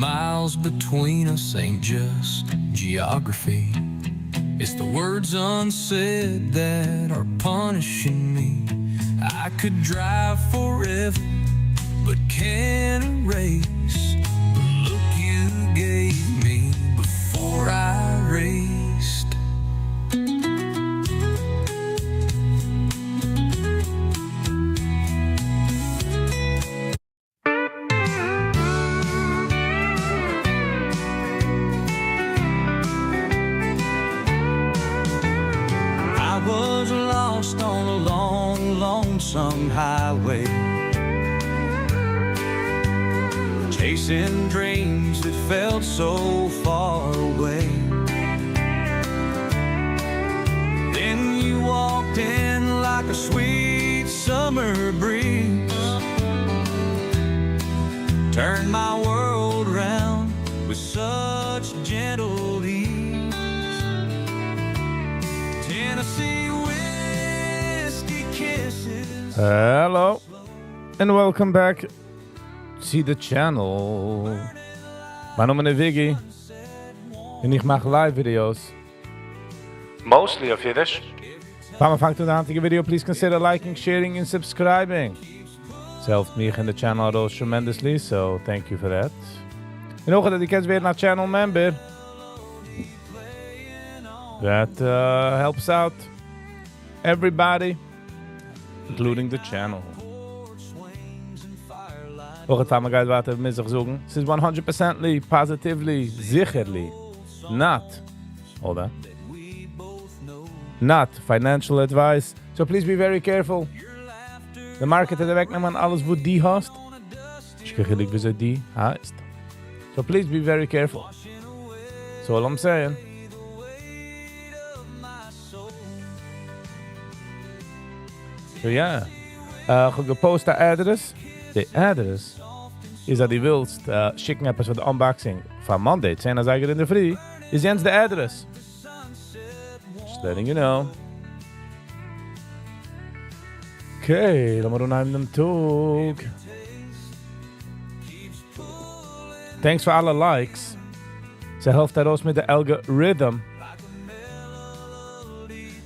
miles between us ain't just geography. It's the words unsaid that are punishing me. I could drive forever, but can't erase the look you gave me before I raced. I was lost on a long, lonesome highway, chasing dreams that felt so far away. Then you walked in like a sweet summer breeze, turned my world around with such gentle ease. Tennessee whiskey kisses. Hello and welcome back to the channel. Mein Name ist Viggy und ich mache Live-Videos. Mostly of Yiddish. Before we start with the antige video, please consider liking, sharing and subscribing. It helps me and the channel out tremendously, so thank you for that. En ook dat ik kan weer naar channel member. That helps out everybody, including the channel. Ook het van mij wat we moeten zoeken. This is 100% positively, sicherly not. Hold on. Not financial advice. So please be very careful. De market heeft wegnemen alles wat die hast. Ik krijg gelijk wie die haast. So please be very careful. That's all I'm saying. So yeah. Gepost de adres. De adres is dat die wilst schicken hebben voor de unboxing van Monday. Zijn als eigenlijk in de free. Is Jens de adres. Just letting you know. Okay, dan moeten we naar hem toe. Thanks voor alle likes. Ze helpt daaroos met de algorithm.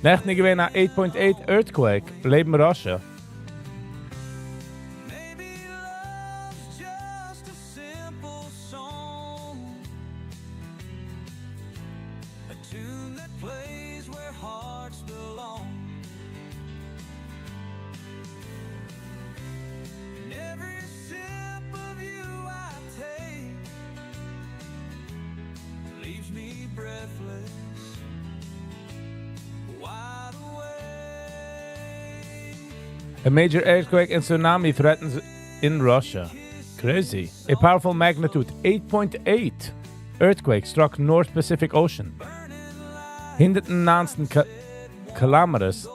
Necht niet weer naar 8.8 earthquake. Leven Russia. A major earthquake and tsunami threatens in Russia. Crazy. A powerful magnitude 8.8 earthquake struck North Pacific Ocean. Hinderten naansten kilometers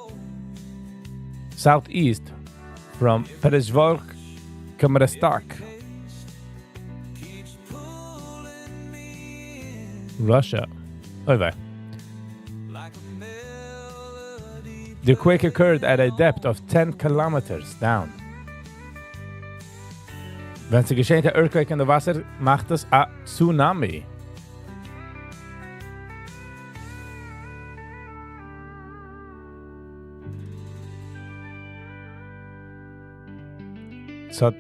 southeast from Peresvork, Kamerastak. Russia. Oh, wait. The quake occurred at a depth of 10 kilometers down. Wenn es geschehen, der Earthquake in der Wasser, macht es a Tsunami. Es hat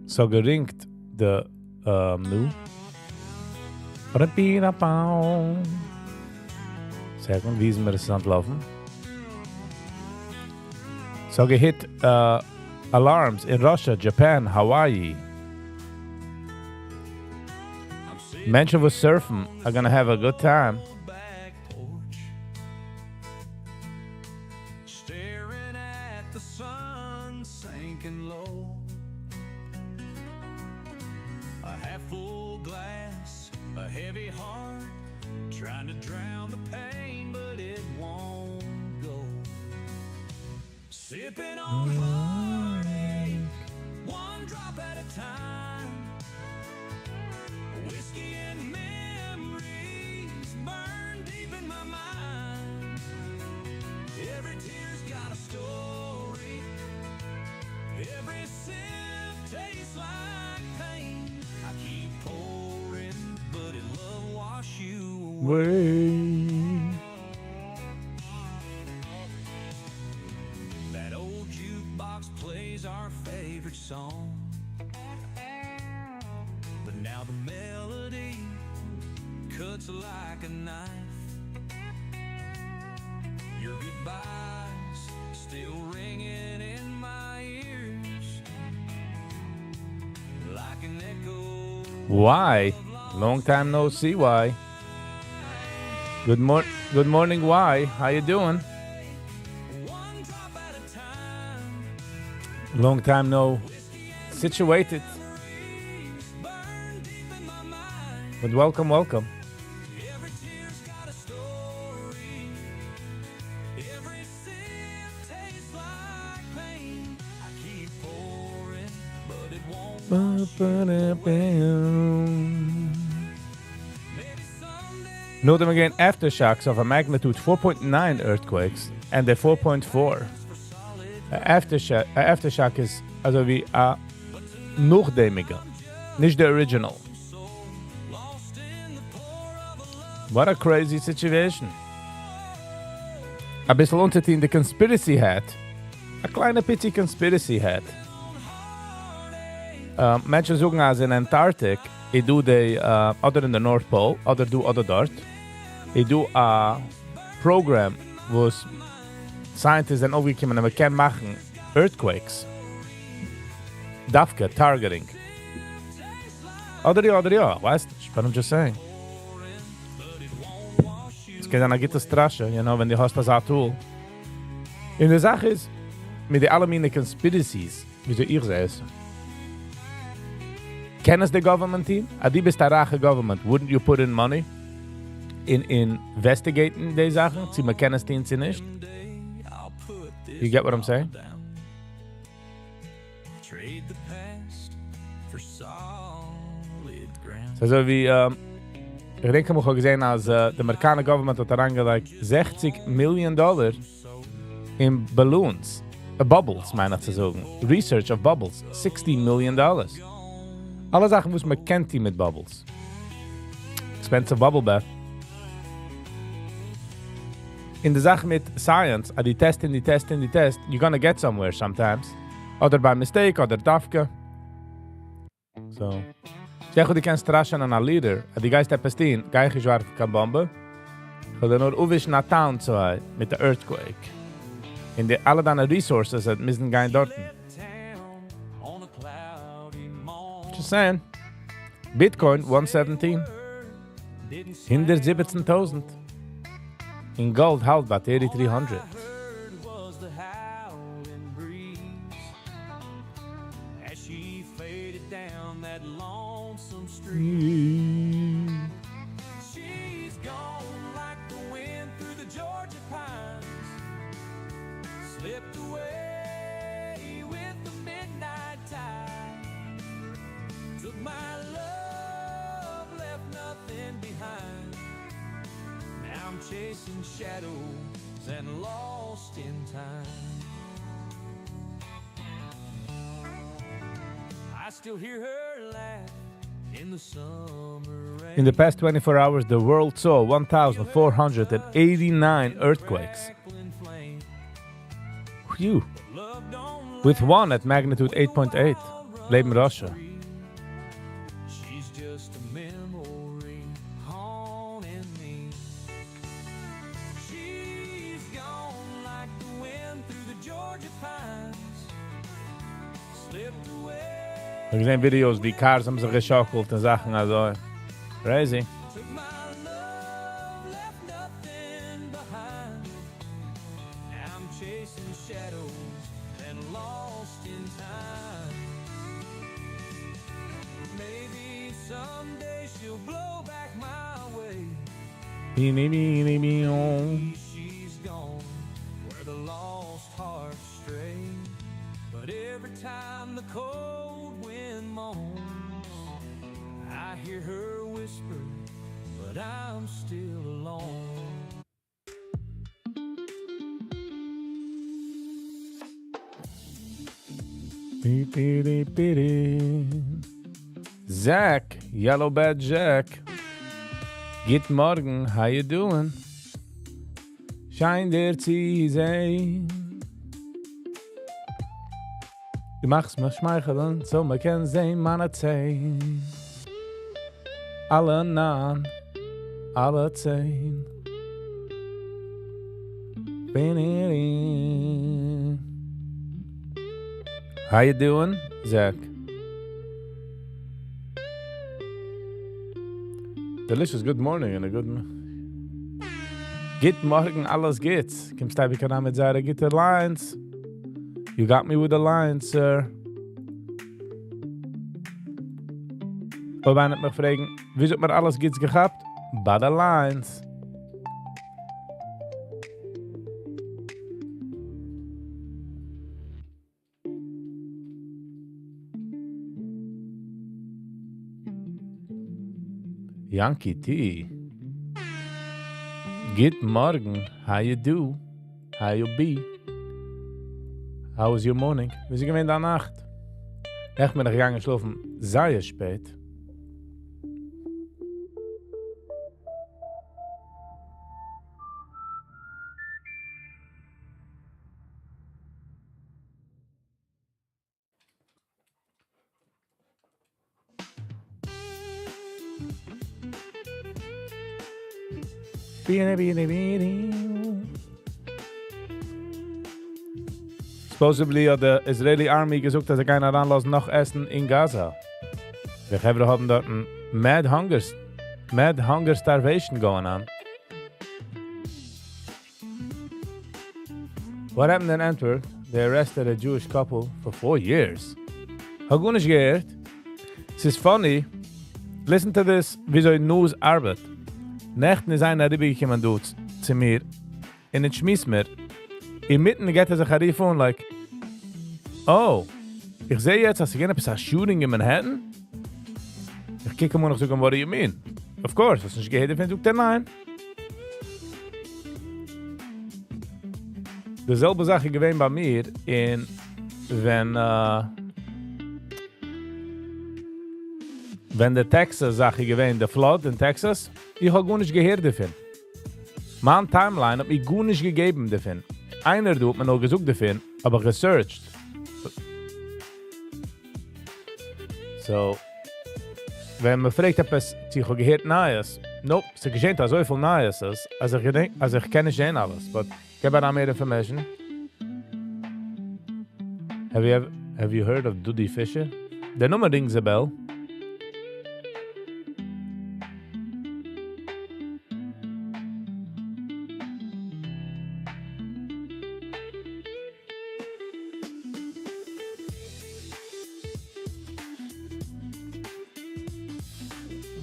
so geringt de nu. Second, wie sind wir das anlaufen? So gehit alarms in Russia, Japan, Hawaii. Menschen who surfen are gonna have a good time. Staring at the sun sinking low. A half full glass, a heavy heart, trying to drown the pain, but it won't go. Sipping on heartache, one drop at a time. Whiskey and memories burn deep in my mind. Every tear's got a story. Every sip tastes like way. That old jukebox plays our favorite song, but now the melody cuts like a knife. Your goodbyes still ringing in my ears like an echo. Why? Long time no see, why? Good morning, why? How you doing? One drop at a time. Long time no situated. Burn deep in my mind. But welcome. Every tear's got a story. Every sip tastes like pain. I keep pouring, but it won't. Maybe someday. Note them again aftershocks of a magnitude 4.9 earthquakes and the 4.4. Aftershock is also wie a nachdemiger, nicht der original. Lost in the pour of a What a crazy situation. A bisschen unter in the conspiracy hat. A kleine pity conspiracy hat. Menschen sagen als in Antarctic, ich do die, oder in the North Pole, oder dort. Ich do a program, wo es scientists sind aufgekommen und wir können machen earthquakes. Dafke, targeting. Oder ja, weißt du, but I'm just saying. Es geht an eine gute Straße, wenn die hast das a tool. Und die Sache ist, mit den alle meine conspiracies, wie so ich sehe, kennst the government team? Die bist der reiche government. Wouldn't you put in money in investigating die Sachen? Sie man kennen die sie nicht. You get what I'm saying? trade the past for solid ground. Also wie, ich denke, ich habe gesehen, als der Amerikanische Government hat herangelegt $60 million in Balloons. Bubbles, meine ich zu sagen. Research of bubbles. $60 million. Alle Sachen, was man kennt die mit Bubbles. Expensive bubble bath. In der Sache mit Science, die test, you're gonna get somewhere sometimes. Oder by mistake, oder dafke. So. Zeg hoe die kan straschen aan een leader. Die geist heeft bestaan, ga je gezwaard kan bomben. Ga dan nur uwisch naar town zo met de earthquake. In de alle dan resources dat müssen gaan dorten. Just saying. Bitcoin 117. 117.000. In gold held by 3300. She's gone like the wind through the Georgia pines, slipped away with the midnight tide, took my love, left nothing behind. Now I'm chasing shadows and lost in time. I still hear her laugh in the summer rain. In the past 24 hours, the world saw 1,489 earthquakes. Phew. With one at magnitude 8.8. Blame Russia. She's just a memory haunting me. She's gone like the wind through the Georgia pines, slipped away. Ik zie video's die cars hebben zich geschokkeld en zaken also. Crazy. Took my love, left nothing behind. Now I'm chasing shadows and lost in time. Maybe someday she'll blow back my way. She's gone where the lost hearts stray. But every time the cold wind moans, I hear her whisper, but I'm still alone. Zach, Yellow Bad Jack. Guten Morgen, how you doing? Schein dir zu sehen. Du machst mich schmeicheln, so man kann sehen, meine Zehn. Alle Nahen, alle 10. How you doing, Zach? Delicious good morning and a good... Good morning, alles geht's. Kommst du wieder mit seiner Gitter Lines? You got me with the lines, sir. Und wenn ich mich fragen, wieso hat mir alles geht's gehabt? Bei the lines. Yankee T. Good morning. How you do? How you be? How was your morning? Wie sie gewinnt an Nacht? Ich bin gegangen schlafen sehr spät. Supposedly hat der Israeli Army gesucht, dass keiner ranlassen noch essen in Gaza. Wir haben dort ein Mad Hunger Starvation going on. What happened in Antwerp? They arrested a Jewish couple for 4 years. How gut nicht gehört? Es ist funny. Listen to this, wie so ein News arbeitet. Nächten ist einer rübergekommen zu mir und es schmiss mir. Inmitten geht sich ein Rief und like, oh, ich sehe jetzt, dass ich gehen ein Shooting in Manhattan. Ich kicke mir noch so, what do you mean? Of course, das ist nicht gehört, wenn du nein. Dezelfde Sache gewesen bei mir in wenn der Texas Sache gewesen, der Flood in Texas, ich habe gar nicht gehört davon. Meine Timeline hat mich gar nicht gegeben davon. Einer hat mir noch gesucht davon, aber researched. So, wenn man fragt, ob es sich gehört Neues, nope, es geschieht da so viel Neues, als ich kenne nicht alles, but ich habe da mehr information. Have you heard of Duddy Fisher? Der Nummer rings a bell.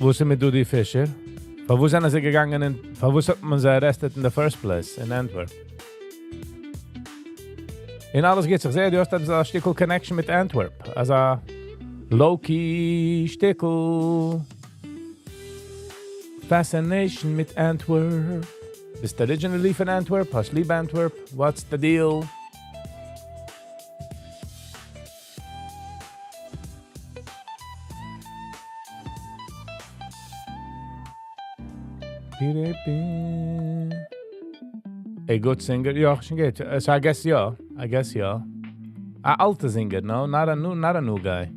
Wo sind mit Duddy Fisher? Von wo sind sie gegangen von wo hat man sie arrested in the first place, in Antwerp? In alles geht sich sehr, du hast ein Stückel Connection mit Antwerp. Also, low-key Stückel. Fascination mit Antwerp. Bist du originally von Antwerp? Hast du lieb Antwerp? What's the deal? A good singer? Ja, schon geht. So I guess ja. A alte singer, no? Not a new guy.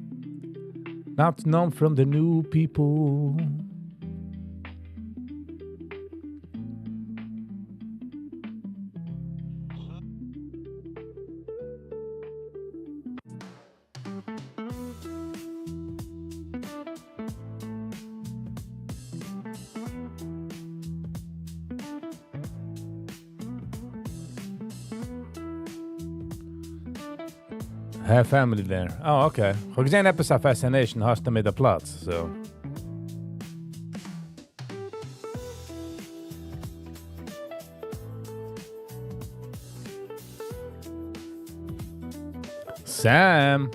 Not known from the new people. Have family there. Oh, okay. Ich habe gesehen, etwas auf Fascination hast du mit der Platz, so. Sam,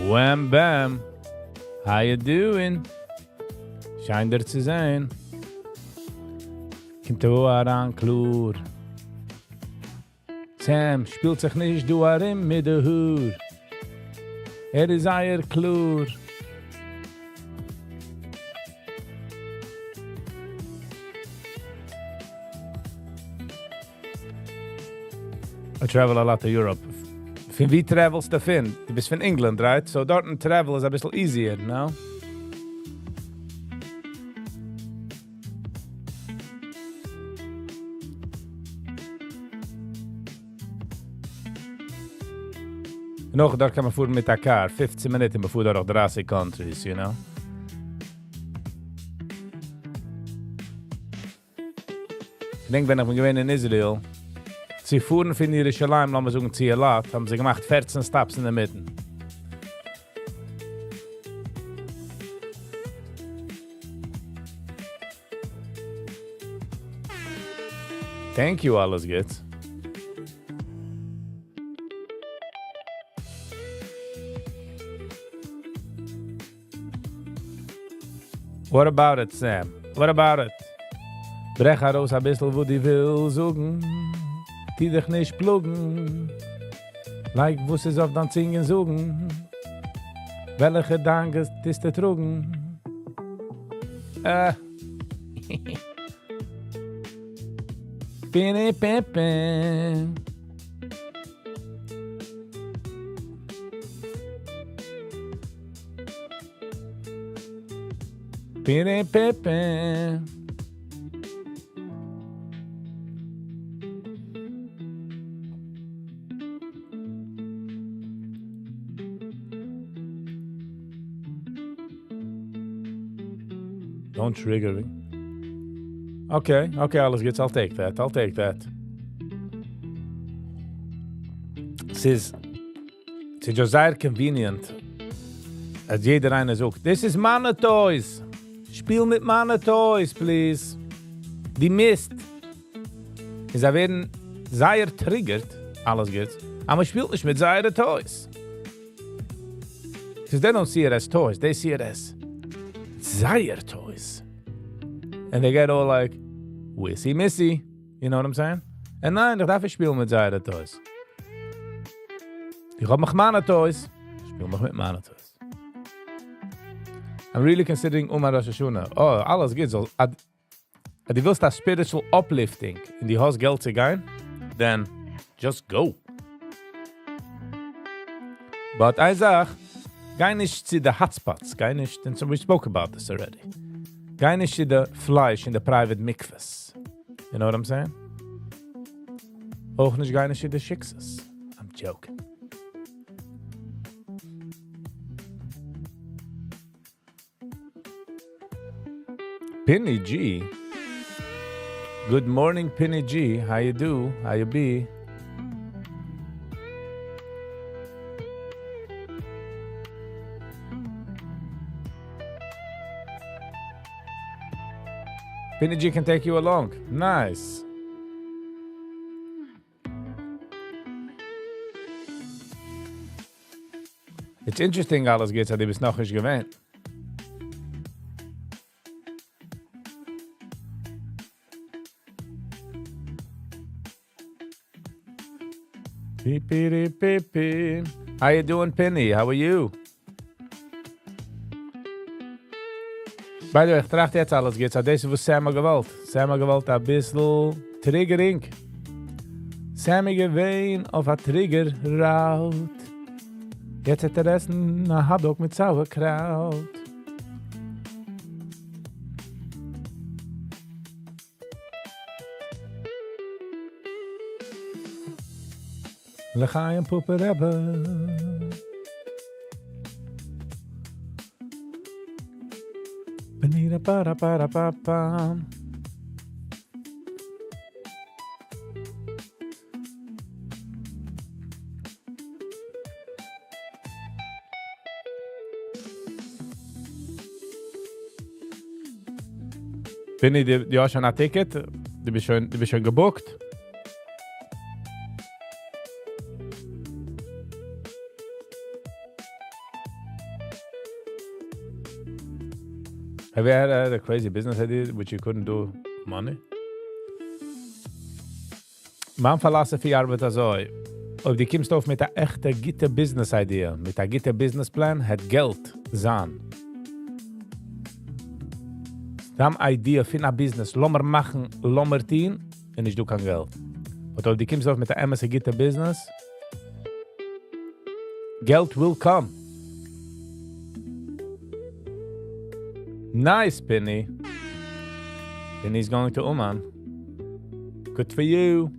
wham bam, how you doing? Scheint dir zu sein. Kommt du heran, klur. Sam spielt sich nicht du arim mit der Hur. Ist eier klur. I travel a lot to Europe. Fin wie travels to Finn? Du bist von England, right? So dort travel is a bisschen easier, no? Noch, dort kann man fahren mit der Car. 15 Minuten bevor dort auch 30 countries, you know? Ich denke, wenn ich gewesen in Israel, sie fuhren von Jerusalem, lassen wir sagen, Zielat, haben sie gemacht 14 Stops in der Mitte. Thank you, alles geht's. What about it, Sam? What about it? Brech heraus ein bisschen, wo die will suchen. Die dich nicht pluggen. Like, wo sie auf dann Zingen suchen. Welche Gedanken ist der trugen? Pini pipi. Pini pipi. Don't trigger me. Okay, alles geht's. I'll take that. It's just sehr convenient. Als jeder eine sagt, this is meine Toys. Spiel mit meine Toys, please. Die Mist. Sie werden sehr triggert. Alles geht's. Aber man spielt nicht mit seinen Toys. Because they don't see it as toys. They see it as Zaire toys. And they get all like, wissy missy. You know what I'm saying? And nein, ich darf nicht spielen mit Zaire toys. Ich hab mich meine toys. Ich spiel mich mit meine toys. I'm really considering Rosh Hashanah. Oh, alles geht so. Du willst das spiritual uplifting in die Haus Geld zu gehen, then just go. But I sag, geh nicht zu den Hotspots, geh nicht, and so we spoke about this already. Geh nicht zu den Fleisch in the private mikvahs. You know what I'm saying? Auch nicht geh nicht zu den Schicksals. I'm joking. Penny G. Good morning, Penny G. How you do? How you be? Penny G can take you along. Nice. It's interesting, alles geht's, hat bis noch nicht gewähnt. Beep. How you doing, Penny? How are you? By the way, ich tracht jetzt alles geht's. Das ist, was Sammy gewollt. Sammy gewollt ein bisschen Triggering. Sammy gewähnt auf ein Trigger-Raut. Jetzt hat essen ein Hotdog mit Sauerkraut. L'chaim Puperebe. Benita para. Benny, du hast schon ein Ticket? Du bist schon gebucht? Have you had a crazy business idea which you couldn't do money? Meine Philosophie arbeitet so. Ob du kommst auf mit einer echten guten Business-Idee, mit einer guten Businessplan, hat Geld sein. Da haben Idee für ein Business. Lass mir machen, lass mir tun, und ich do kein Geld. But if die kommst auf mit der MS Gitter Business, Geld will come. Nice, Penny. Penny's going to Oman. Good for you.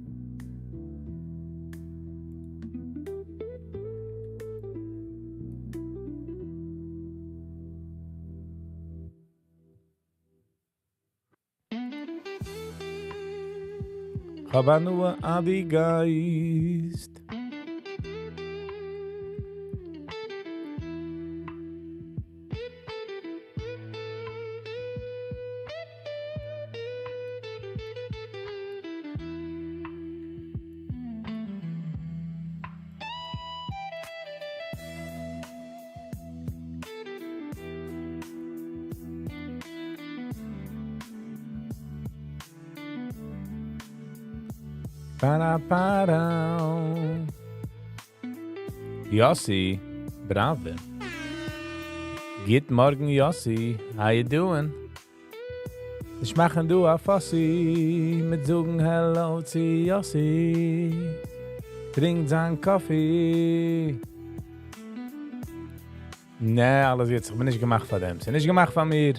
Hab nur Adi Geist. Para. Yossi, bravo. Good morning, Yossi. How you doing? Ich machen du a Fossi mit sagen Hello zu Yossi. Trink sein Kaffee. Nee, alles jetzt. Ich bin nicht gemacht von dem. Sie nicht gemacht von mir.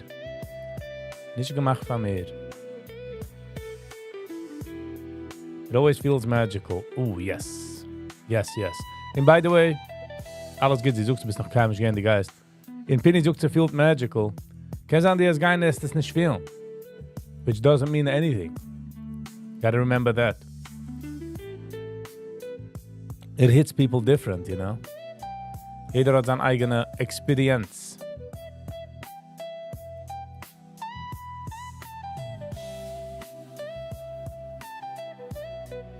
Nicht gemacht von mir. It always feels magical. Ooh, yes. Yes. And by the way, alles gut, sie sucht, du bist noch kein gehen, die Geist. In Penny sucht, sie feels magical. Kannst du an dir als Geist, ist das nicht film. Which doesn't mean anything. Gotta remember that. It hits people different, you know? Jeder hat seine eigene Experience.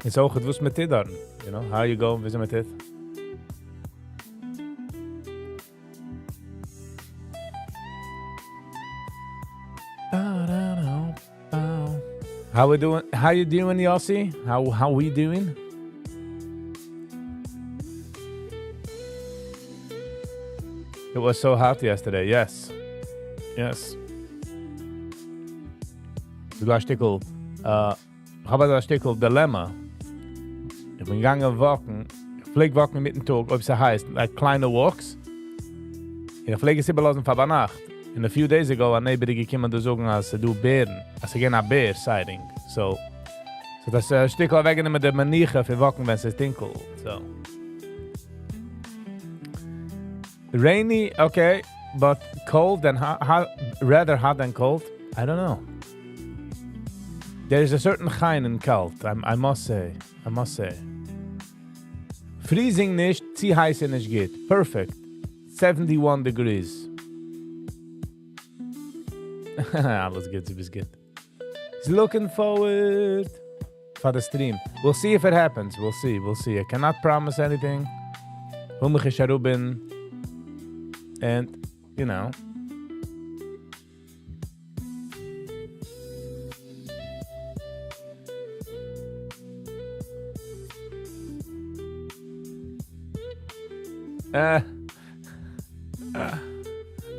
It's auch etwas mit dir dann, you know? How you go, wie mit dir? How we doing? How you doing, Yossi? How we doing? It was so hot yesterday. Yes. Du hast Stickel. Habe das Stickel Dilemma. Ich bin gegangen walken. Ich flieg walken mit dem Tag, ob es heißt, like kleine walks. Ich flieg es überlassen von der Nacht. And a few days ago, a neighbor gekommen zu sagen, als du Bären, als gehen a Bär sighting. So das Stickel wegnehmen mit der Maniche für walken, wenn es tinkelt. So. Rainy, okay, but cold and rather hot than cold. I don't know. There is a certain kind in cold. I must say. Freezing nicht, zieh heiß nicht geht. Perfect. 71 degrees. Alles gut, du bist gut. He's looking forward for the stream. We'll see if it happens. We'll see. I cannot promise anything. Humige Sharubin. And, you know.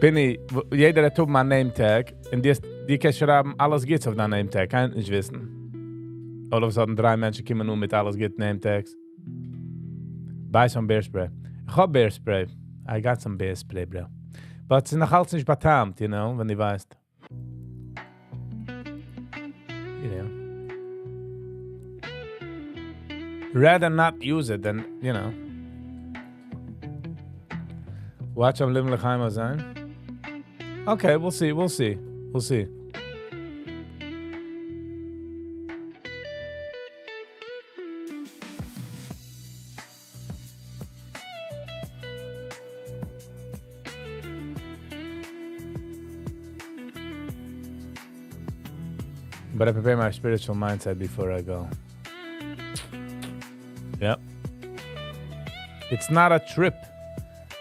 Penny, jeder hat mein Name-Tag. Und die kannst schreiben, alles geht's auf dein Name-Tag. Kann ich nicht wissen. All of a sudden 3 Menschen kommen nur mit alles geht Name-Tags. Buy some bear spray. Ich hab bear spray. I got some bear spray, bro. But es ist noch alles nicht betamt, you know, wenn du weißt. You know. Rather not use it than, you know. Watch am Leben Lecheimer sein. Okay, we'll see. But I prepare my spiritual mindset before I go. Yep. It's not a trip.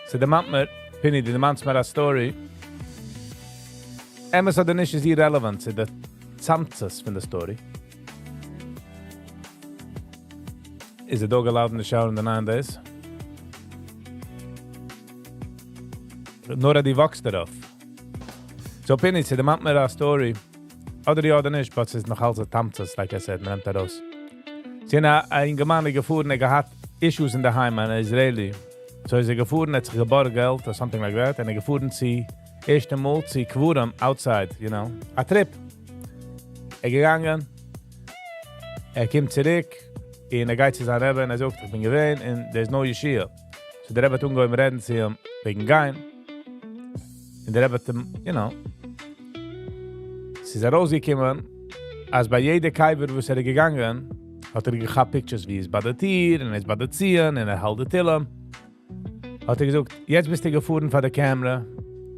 So the man, Penny, the man's made a story. Emma said the niche is irrelevant to the samtsas from the story. Is the dog allowed in the shower in the 9 days? Nor die wächst darauf. So Penny said the man made a story. Oder ja, oder nicht, but it's noch also tamtsas, like I said, man nimmt das. Sie haben ein Gemeinde gefahren, gehabt Issues in der Heim, ein Israeli. So ist gefahren, hat sich geborgen Geld or something like that, und gefahren sie erste Mal zu Quorum outside, you know. A trip. Gegangen, kommt zurück, und geht zu seinem Rebbe, und sagt, ich bin gewesen, und there's no Yeshia. So der Rebbe hat umgehen, reden zu ihm, wegen Gein. Und der Rebbe hat ihm, you know, sie ist rausgekommen, als bei jeder Kaiwer, wo sie gegangen, hat gehabt Pictures, wie es bei der Tier, und es bei der Ziehen, und hält die Tille. Hat gesagt, jetzt bist du gefahren von der Kamera,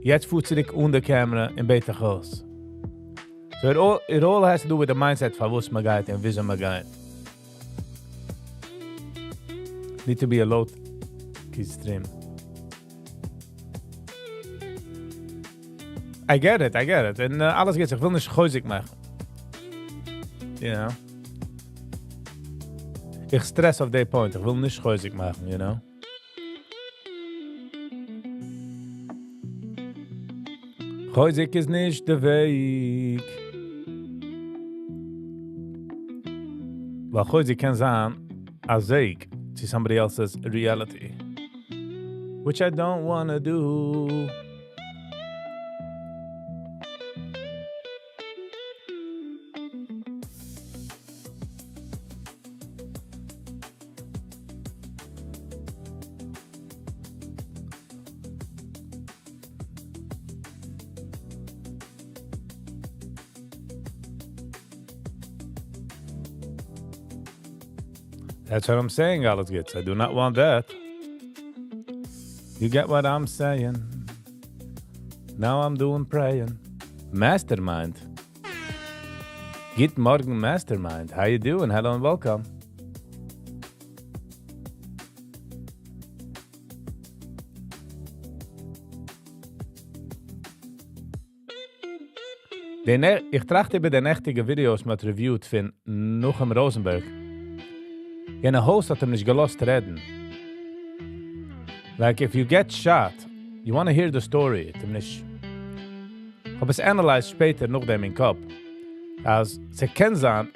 jetzt fuhrt sie dich unter der Kamera in beter Haus. So it all has to do with the mindset von was man geht und wieso man geht. Need to be a low key stream. I get it. Und alles geht sich, ich will nicht geuzig machen. You know? Ich stress auf den Point, ich will nicht geuzig machen, you know? Geuzig ist nicht der Weg. Weil geuzig kann sein, a Weg to somebody else's reality. Which I don't wanna do. That's what I'm saying, alles gets. I do not want that. You get what I'm saying? Now I'm doing praying. Mastermind. Good morning, Mastermind. How you doing? Hello and welcome. Ich trachte über die nächtige Videos mit reviewed von Nuchem Rosenberg. Jene Host hat nicht gelost reden. Like, if you get shot, you want to hear the story. Ich habe es analyzed später noch dem in Kopf. Als sie kennen sein,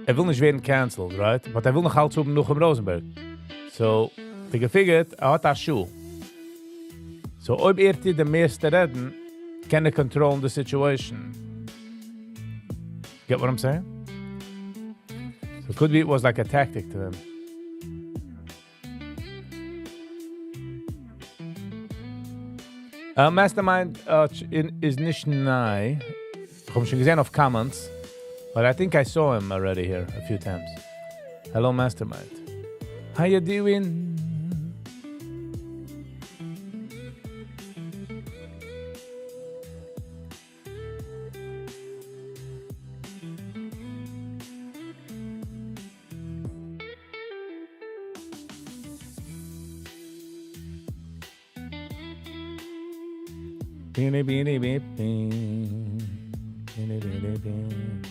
will nicht werden cancelled, right? But will noch halt so noch im Rosenberg. So, ich gefigured, hat das Schuh. So, ob die meiste reden, can control the situation. Get what I'm saying? So it could be it was like a tactic to them. Mastermind is nicht neu. Ich habe schon gesehen auf Comments, but I think I saw him already here a few times. Hello, Mastermind. How you doing? Beanie, beanie, beep, beep. Beanie, beanie, beep.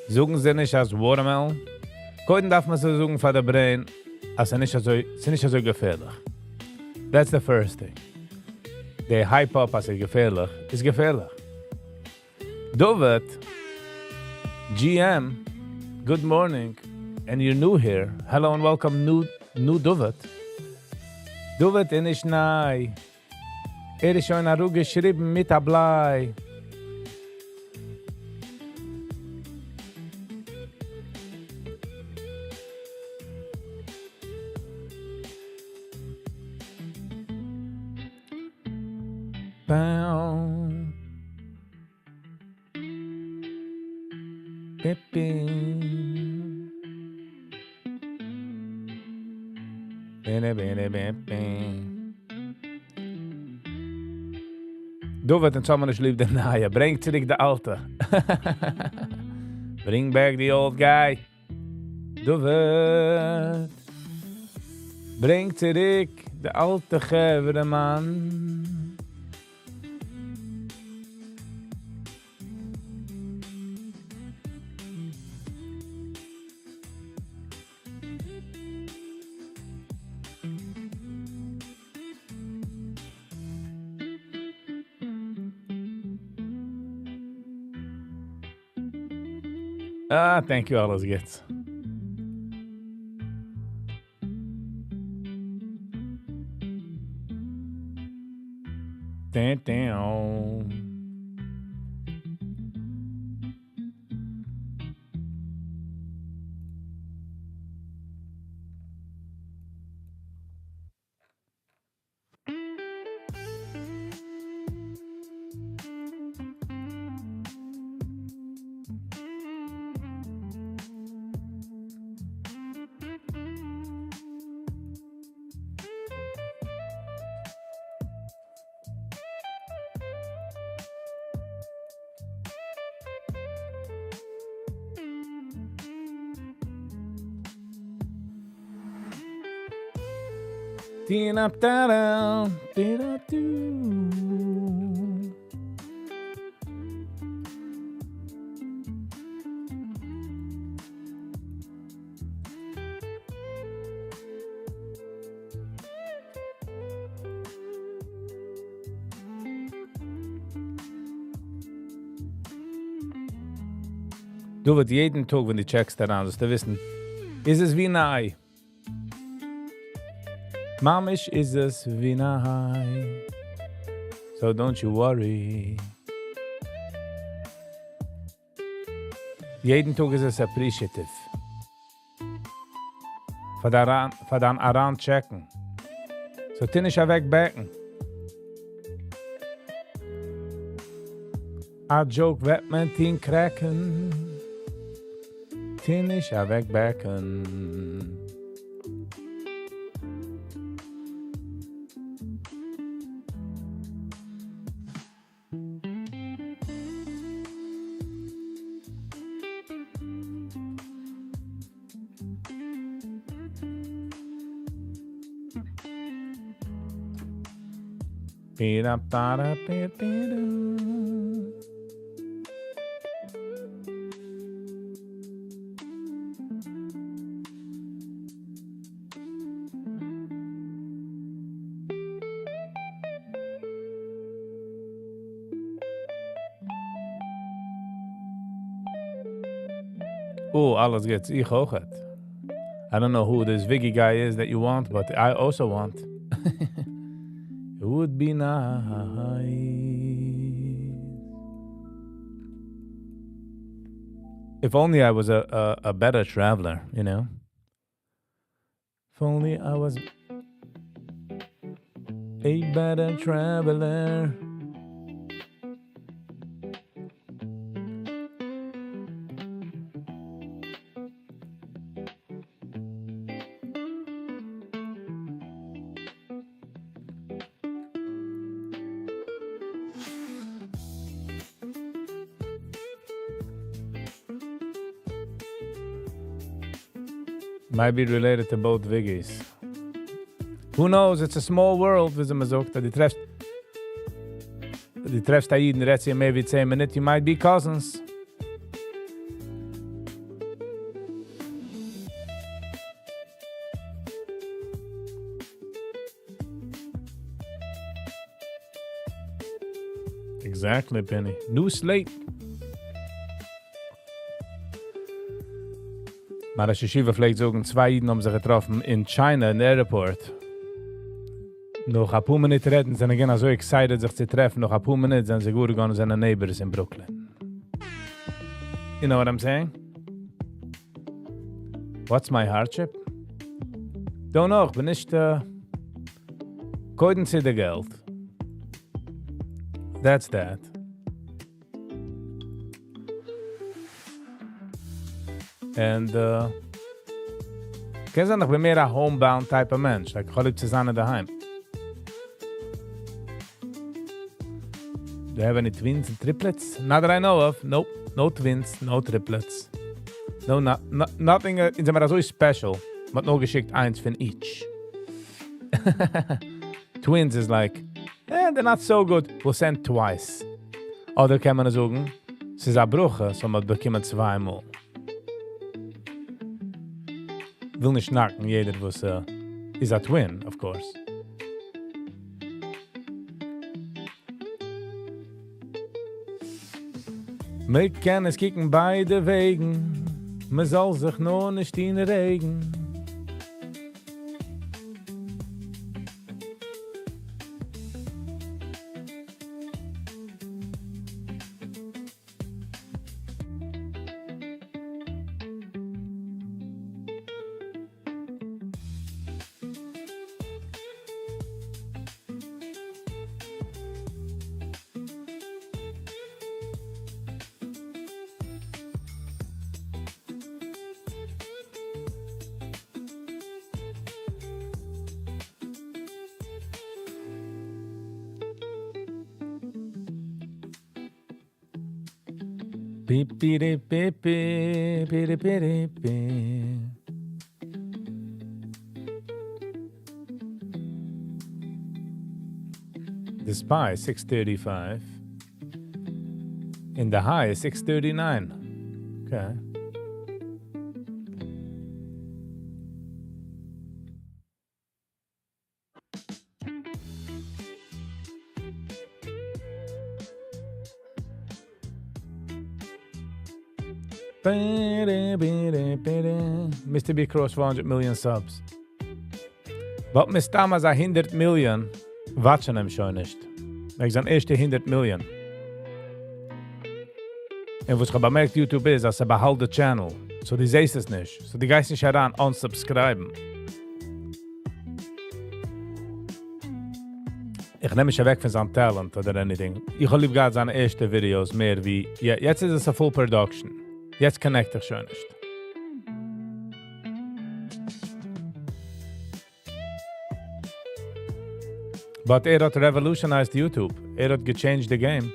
Suchen sie nicht als Watermelon? Heute darf man sie suchen für den Brain, als sie nicht so gefährlich. That's the first thing. Der Hype up als gefährlich ist gefährlich. David, GM, good morning, and you're new here. Hello and welcome, new David. David ist neu. Ist schon in der geschrieben mit der Blei. Bound. Bing. Bing. Du wird in Sommer nicht lieb der Neue. Bring zurück der Alte. Bring back the old guy. Du wird. Bring zurück der alte gevere Mann. Thank you, alles geht's. Damn. Du wird jeden Tag, wenn die checkst daran, dass du wissen, ist es wie ein Ei. Mamisch ist es wie ein Ei. So don't you worry. Jeden Tag ist es appreciative. Von dann aran checken. So tinnisch wegbecken. A joke wird man tin cracken. Tinnisch wegbecken. Oh, alles geht's. Ich auch. I don't know who this Viggy guy is that you want, but I also want. It would be nice. If only I was a better traveler, you know? If only I was a better traveler. Might be related to both Viggies. Who knows? It's a small world, wie sie mir sagt. Die treffst da jeden, redest mehr wie 10 Minuten. You might be cousins. Exactly, Penny. New slate. Maar als je Shiva pflegt sagen, 2 Jiden haben sich getroffen in China, in der Airport. Noch ein paar Minuten reden, sind sie so excited, sich zu treffen. Noch ein paar Minuten sind sie gut gegangen, seine neighbors in Brooklyn. You know what I'm saying? What's my hardship? Don't know, ich bin nicht, koiden sie de Geld. That's that. And, kennst du noch, ich bin mehr ein homebound type of Mensch. Like, ich lieb zu sein daheim. Do you have any twins and triplets? Not that I know of. Nope. No twins, no triplets. No, nothing, in der so special. But no geschickt eins von each. Twins is like, they're not so good. We'll send twice. Oder kann man sagen, es ist ein Bruch, so man bekommt 2 Mal. Will nicht schnacken, jeder was is a twin, of course. Wir können es kicken beide Wegen. Man soll sich nur nicht in Regen. Beep, beep, beep, beep, beep, beep, beep. The spy 635 and the high is 639. Okay. Mr. B crossed 400 million subs. Wat mis damals 100 million watchen hem schon nicht. Ik zijn eerste 100 million. En wat je bemerkt YouTube is, als ze behouden de channel. So die zeist es nicht. So die geist nicht heran unsubscriben. Ich nehme mich weg von seinem Talent oder anything. Ich habe lieb gehabt seine ersten Videos mehr wie... Ja, jetzt ist es a full production. Jetzt connect ich schon nicht. But hat revolutionized YouTube. Hat gechanged the game.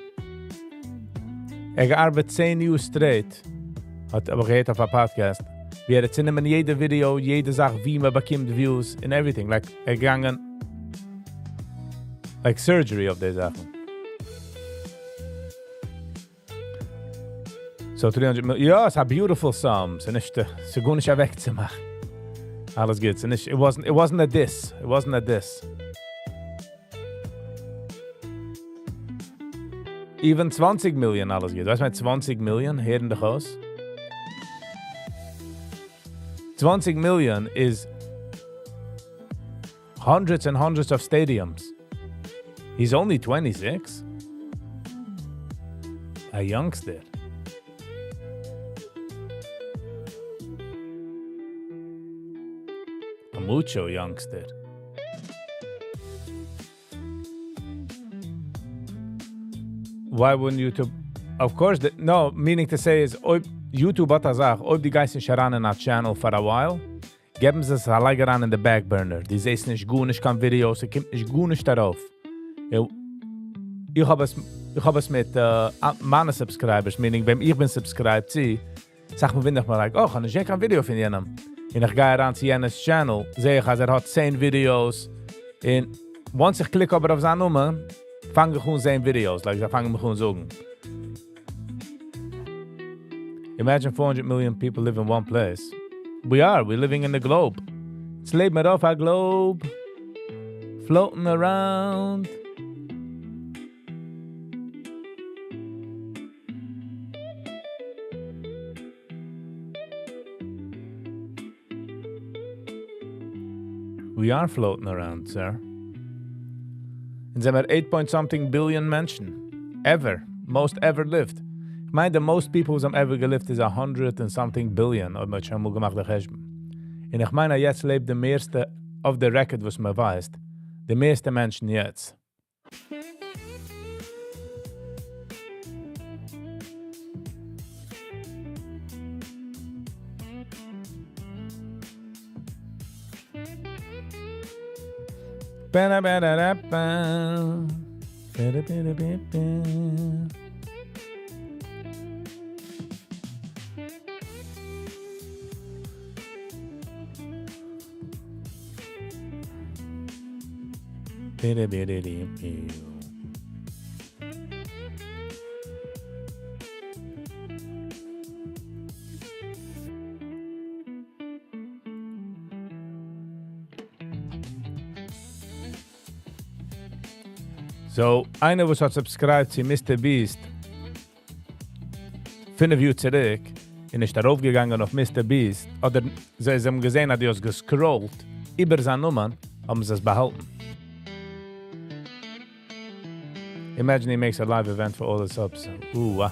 Gearbeitet 10 Jahre straight. Hat aber gehört auf einem Podcast. Wir erzählen in jede Video, jede Sache, wie man bekommt Views and everything. Like, gegangen... Like surgery auf die Sachen. So 300 Millionen. Ja, es hat beautiful songs. Und nicht, so gut nicht wegzumachen. Alles gut. Und it wasn't a diss. It wasn't a diss. Even 20 Millionen alles geht. Weißt du, 20 Millionen hier in der Haus? 20 Millionen is hundreds and hundreds of stadiums. He's only 26. A youngster. A mucho youngster. Why wouldn't YouTube? Of course, no, meaning to say is, YouTube hat gesagt, ob die Geist nicht heran in a channel for a while, geben sie es allein ran in the back burner. Die sehen nicht gut, nicht kann Videos, sie kommt nicht gut nicht darauf. Ich hab es mit meinen Subscribers, meaning, wenn ich bin subscribed, sag mir, wenn ich mal, like, oh, kann ich kein Video von jenem. Und ich gehe ran zu jenes Channel, sehe ich, als hat 10 Videos, und once ich klicke aber auf seine Nummer, fange ich schon 10 Videos, like, da fangen wir schon sagen. Imagine 400 million people live in one place. We're living in the globe. It's leben wir auf a globe, floating around. We are floating around, sir. And there are 8-point-something billion Menschen. Ever. Most ever lived. Ich meine, the most people who have ever lived is 100-and-something billion. Ob man schon mal gemacht hat. Und ich meine, jetzt lebt der meiste auf der Record, was man weiß. Die meiste Menschen jetzt. So, einer, was hat subscribed zu Mr. Beast, 5 Views zurück, und ist darauf gegangen auf Mr. Beast, oder sie haben gesehen, dass die uns gescrollt, über seine Nummern, haben sie es behalten. Imagine he makes a live event for all the subs. Ooh,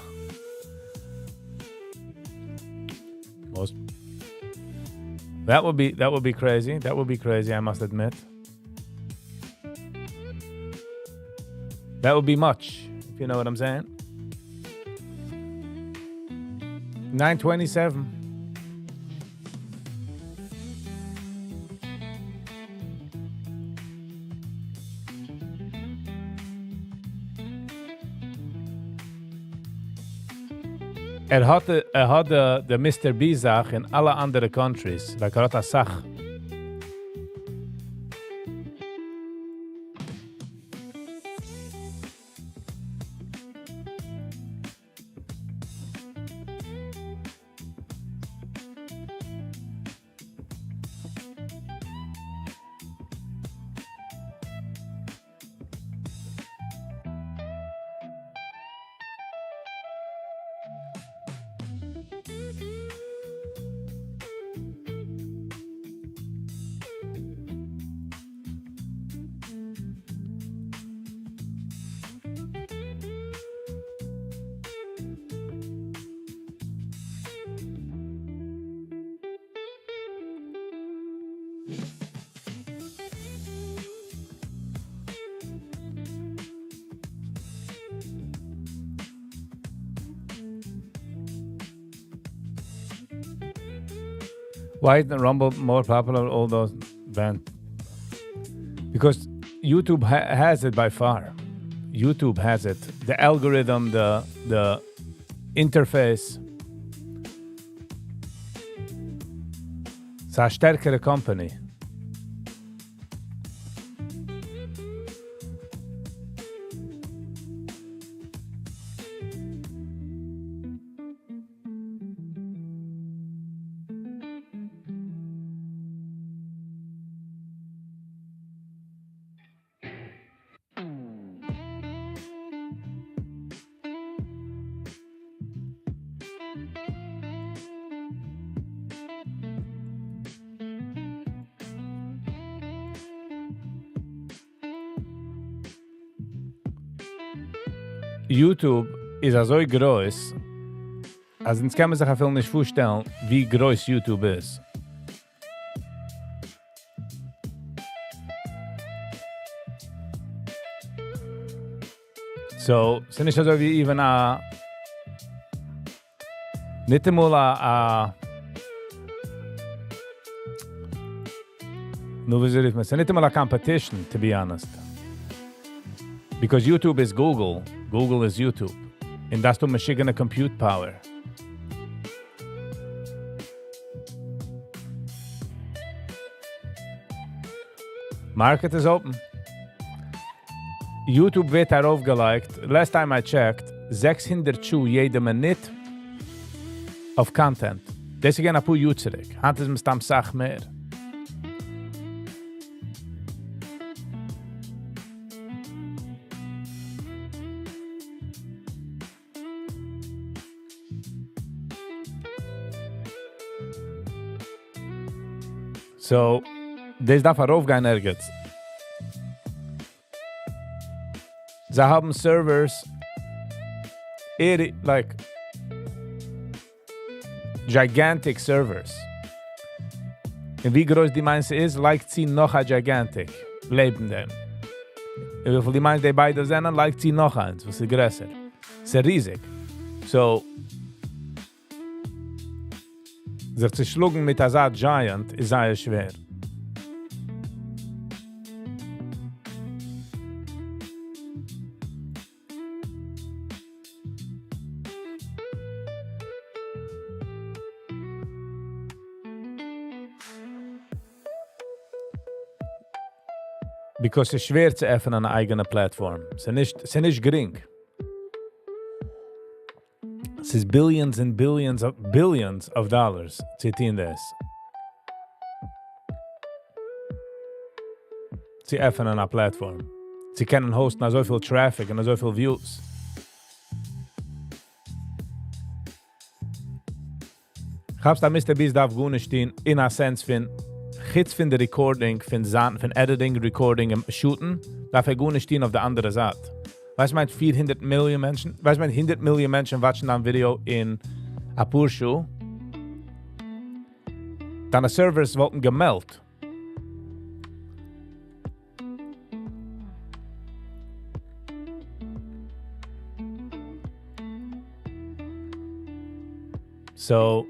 Most. That would be crazy. That would be crazy, I must admit. That would be much, if you know what I'm saying. 927. Had de Mr. B-Sach in alle andere countries. Like had a Sach. Why isn't Rumble more popular than all those bands? Because YouTube has it by far. YouTube has it. The algorithm, the interface. It's a stärkere company. YouTube ist so groß, also jetzt kann man sich auf jeden Fall nicht vorstellen, wie groß YouTube ist. So, es ist nicht so wie even nicht einmal nur wie soll ich mal sagen, nicht einmal a competition, to be honest. Because YouTube is Google. Google is YouTube. And that's the machine compute power. Market is open. YouTube wird darauf gelegt. Last time I checked, 600 Schuhe jede Minute auf Content. Das ist ein paar Jahre zurück. Hand ist mit dem Sach mehr. So, das darf aufgehen nirgends. Sie haben Servers, like gigantic servers. Und wie groß die meiste ist, like sie noch ein gigantic. Leben denn. Und wie viel die meiste die beide sind, like sie noch eins, was ist größer. Sehr riesig. So, sich zu schlugen mit dieser Giant ist sehr schwer. Because es ist schwer zu öffnen eine eigene Plattform. Es ist nicht gering. Es ist billions and billions of dollars zu tun das. Zu öffnen eine Plattform. Sie können hosten so viel Traffic und so viel Views. Gab's da Mr. Beast darf gut nicht stehen, in a sense von Hits von der Recording, von Editing, Recording und Shooten, darf gut nicht stehen auf der andere Seite. Weißt du, mein 400 Millionen Menschen, weißt du, mein 100 Millionen Menschen watchen ein Video in a Purschuh, dann die Servers wollten gemeldet. So,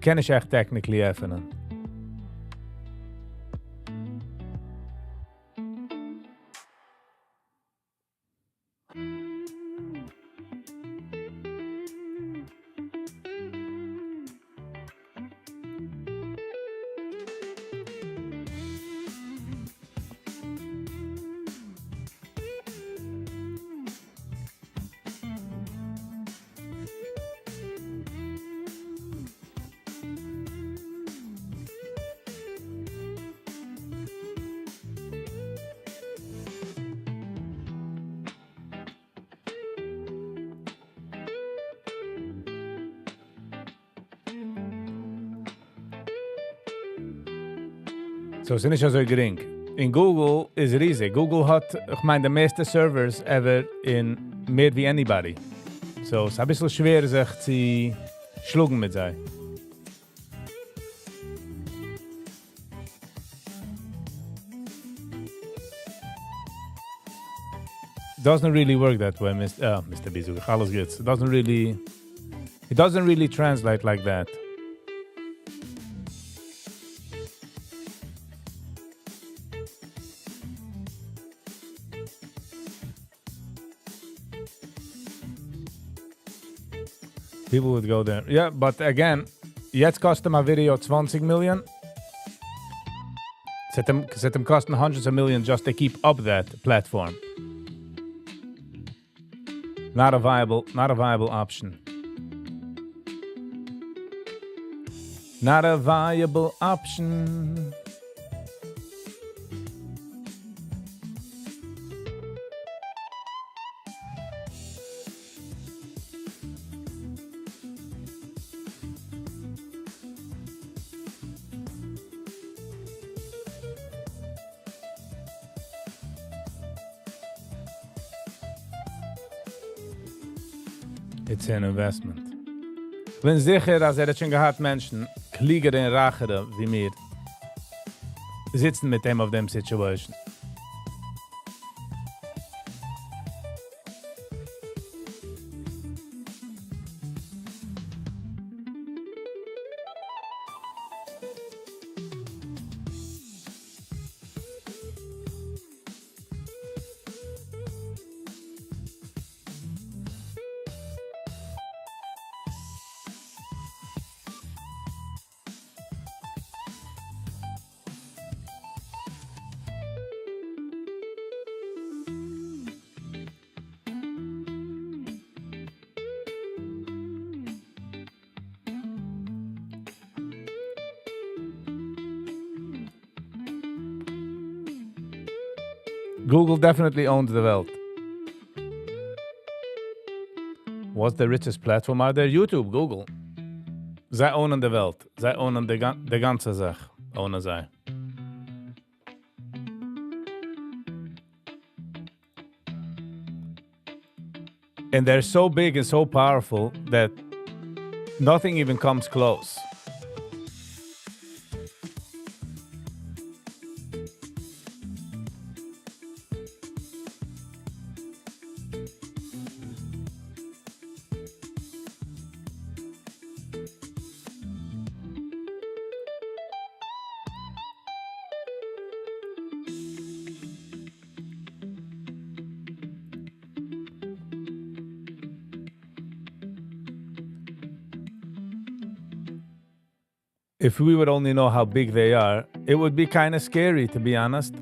kann ich echt technically öffnen. So, es ist nicht so gering. In Google ist riesig. Google hat, ich meine, die meisten Servers ever in mehr wie anybody. So, es ist ein bisschen schwer, sich zu schlugen mit sei. Doesn't really work that way, Mr. Bizug. Alles gut. It doesn't really translate like that. People would go there. Yeah, but again, jetzt kostet my video 20 million. Set them costing hundreds of millions just to keep up that platform. Not a viable option. Not a viable option. It's an investment. Ich bin sicher, dass hat schon gehabt Menschen, Kliegere und Rachere wie mir, sitzen mit dem auf dem Situation. Google definitely owns the world. What's the richest platform out there? YouTube, Google. Zij ownen de wereld. Zij ownen de ganze Sache. Ownen zij. And they're so big and so powerful that nothing even comes close. If we would only know how big they are, it would be kind of scary, to be honest.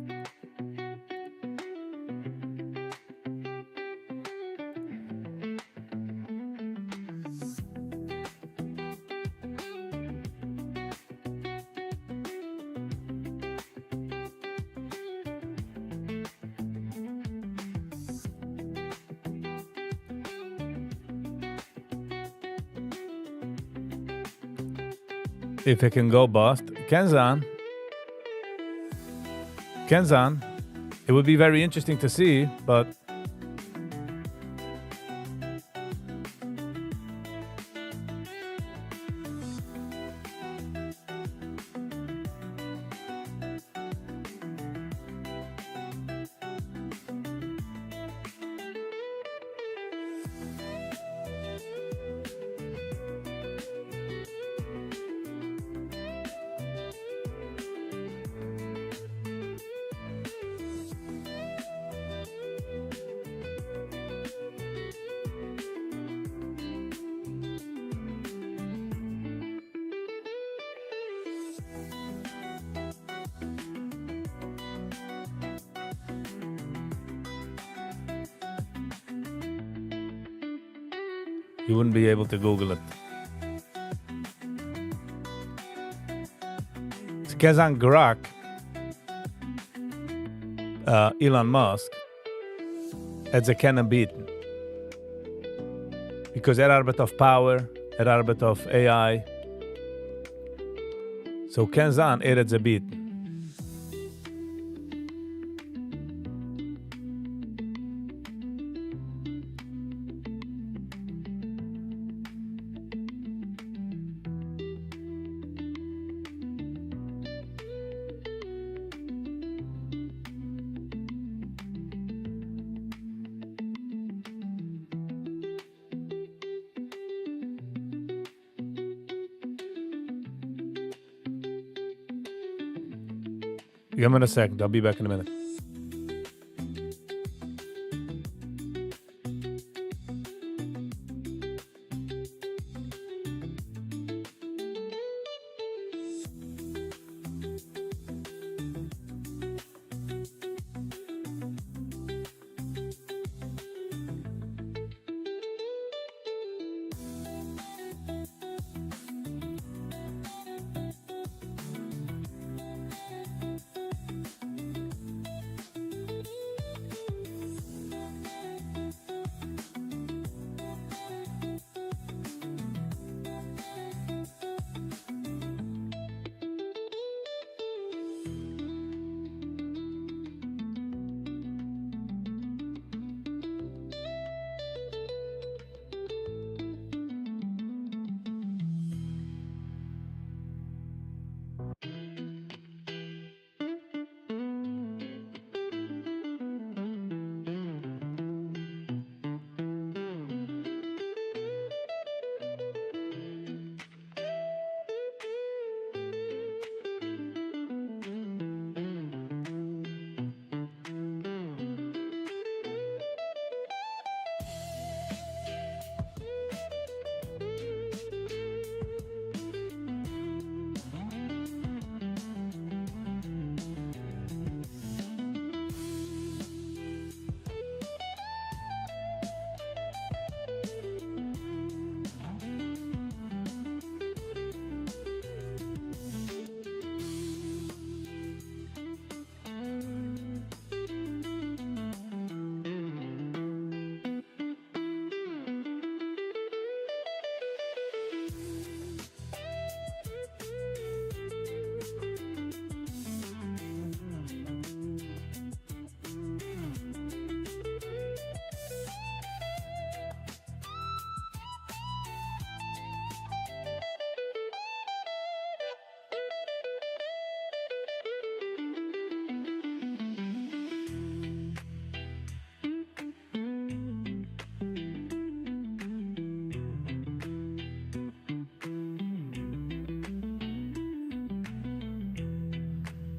if it can go bust. Kenzan, it would be very interesting to see, but you wouldn't be able to Google it. It's Kazan Grok, Elon Musk, it's a can beat. Because arbet of power, arbet of AI. So Kenzan it's a beat. Give me a second. I'll be back in a minute.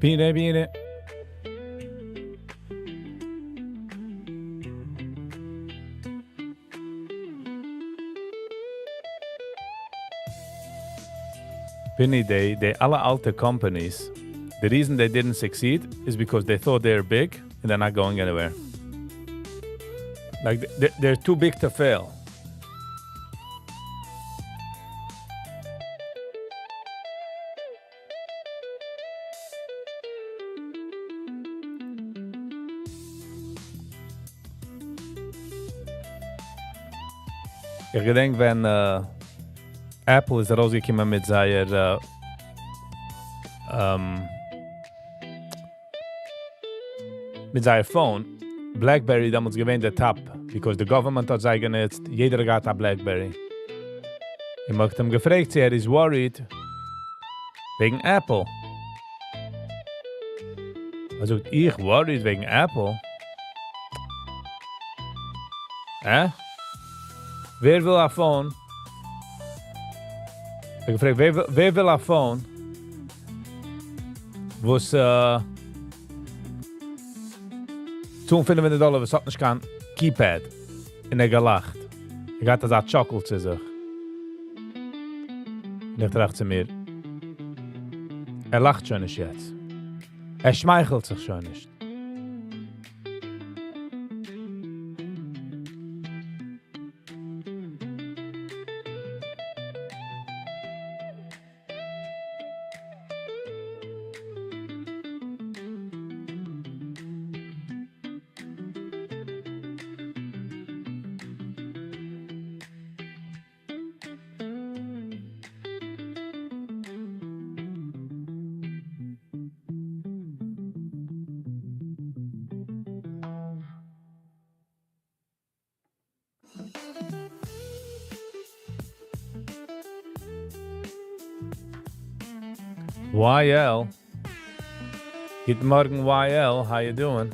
Bine. Vinny, they alle alte companies, the reason they didn't succeed is because they thought they're big and they're not going anywhere. Like they're too big to fail. Ich gedenk, wenn Apple ist rausgekommen mit seiner mit seiner Phone, BlackBerry damals gewähnt der Top, because the government hat sei genutzt, jeder hat a BlackBerry. Ich möchte ihm gefragt, er ist worried wegen Apple. Also ich worried wegen Apple? Wer will a Phone? Ich gefragt, wer will a Phone? Was $250, was hat nicht kein Keypad. Und gelacht. Ich hatte das Chocolate zu sich. Und ich dachte zu mir, lacht schon nicht jetzt. Schmeichelt sich schon nicht. YL. Guten Morgen, YL. How you doing?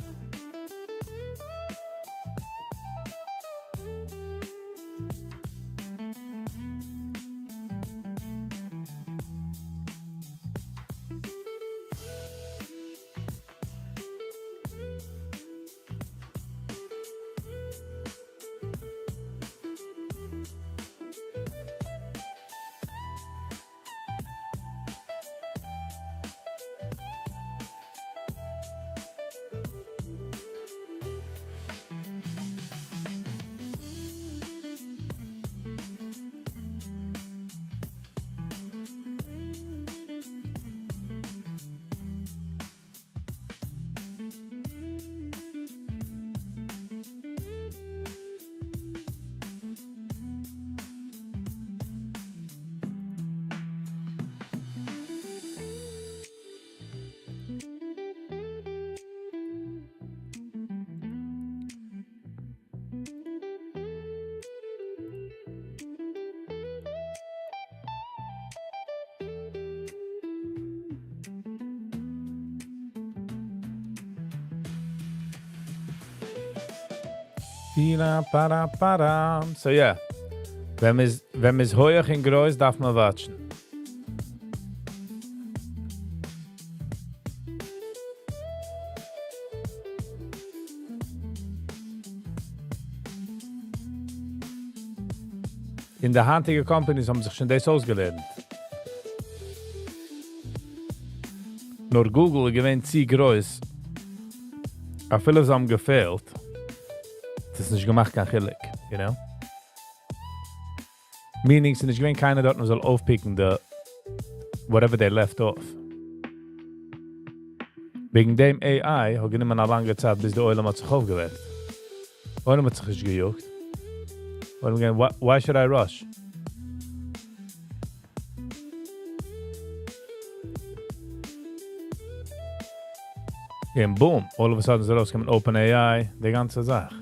So yeah, wenn man hoch und groß darf man watschen. In der handige Companies haben sich schon das ausgelernt. Nur Google gewinnt sie groß. A vieles haben gefehlt. Das ist nicht gemacht, kein Chilik, you know? Meaning, es ist nicht gewinnt, keiner dort noch soll aufpicken, whatever they left off. Wegen dem AI, hat genommen eine lange Zeit, bis der Eulam hat sich aufgewehrt. Eulam hat sich nicht gejuckt. Why should I rush? And boom, all of a sudden, es rauskommt OpenAI, die ganze Sache.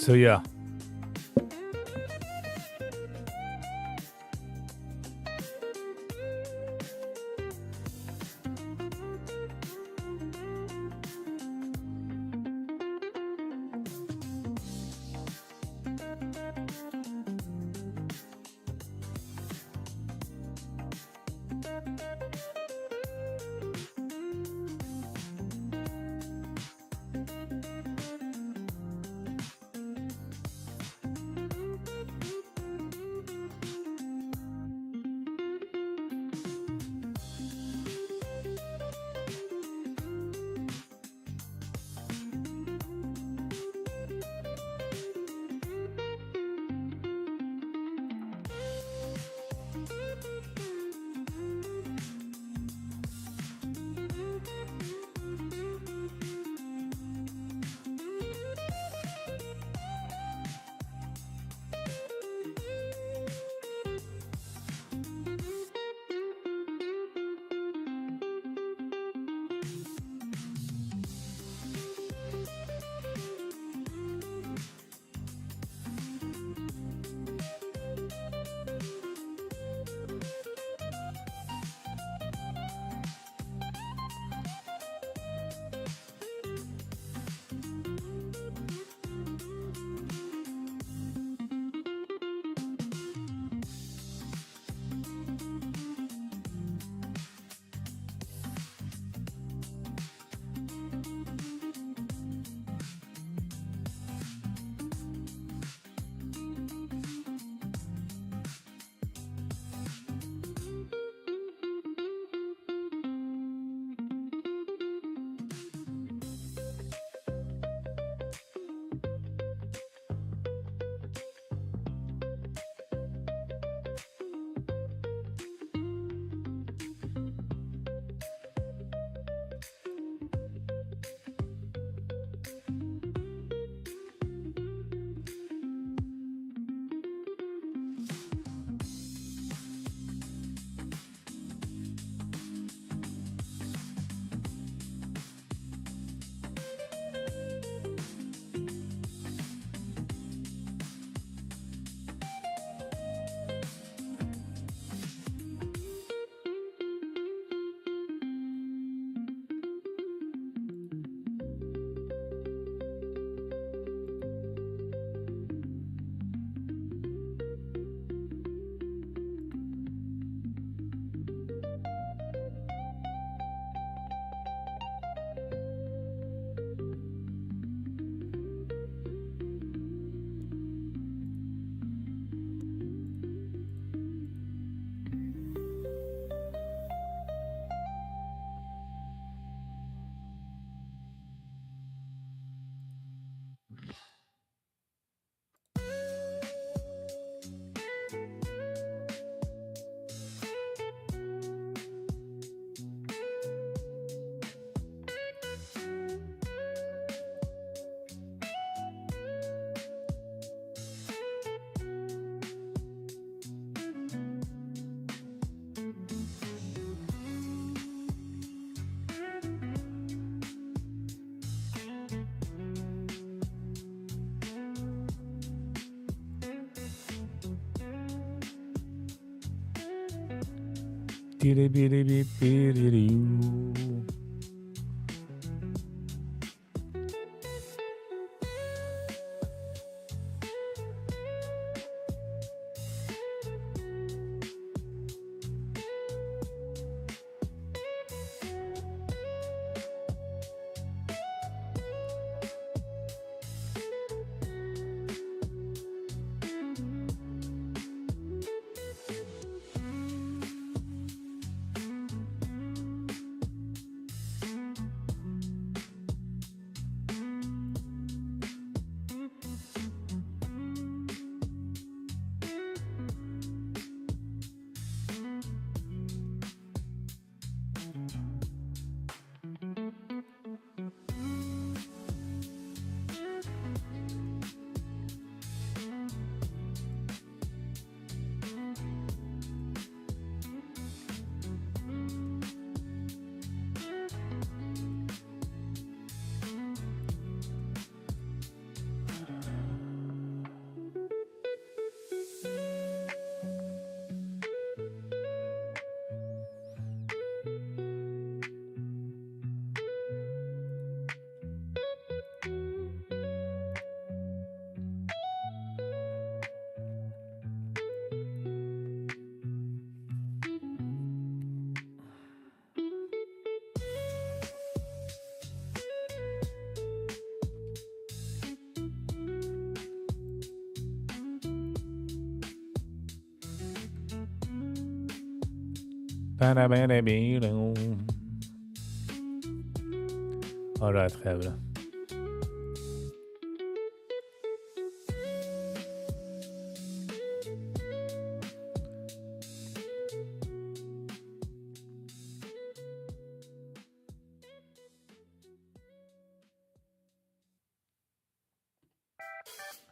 So yeah. Alright, חבר'ה.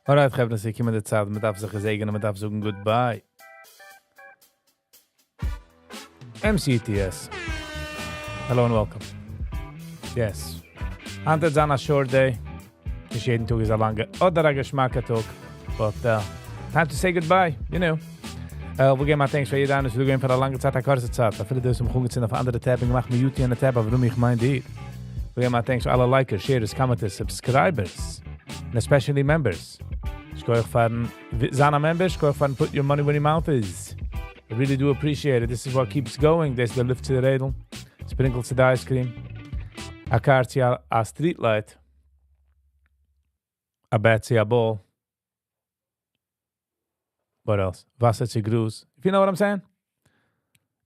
Alright, חבר'ה, sie kommen der Zeit, man darf sich segnen, man darf sagen goodbye. MCTS. Hello and welcome. Yes. And it's on a short day. Nicht jeden Tag ist ein langer oder ein Geschmacketag. But time to say goodbye, you know. Wir geben mal thanks für jeder, dass du gehen für eine lange Zeit, eine kurze Zeit. Da viele das umgegangen sind auf andere Tab, ich mache mir YouTube an der Tab, aber warum ich meine die. Wir geben mal thanks für alle Likers, Sharers, Commenters, Subscribers. And especially members. Ich gehe euch von Zana members, ich gehe euch von put your money where your mouth is. I really do appreciate it. This is what keeps going. This is the lift to the redel. Sprinkles to the ice cream. A kaartje, a street light. A Betsy, a ball. What else? Wasser to gruß. If you know what I'm saying?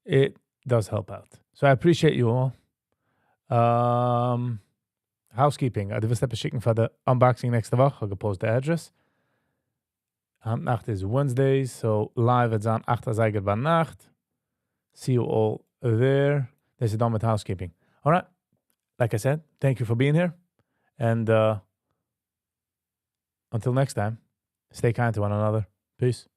It does help out. So I appreciate you all. Housekeeping. I will step a schicken for the unboxing next Woche. I'll post the address. Nacht is Wednesdays, so live it's on 8 Zeiger by Nacht. See you all there. This is done with housekeeping. All right. Like I said, thank you for being here. And until next time, stay kind to one another. Peace.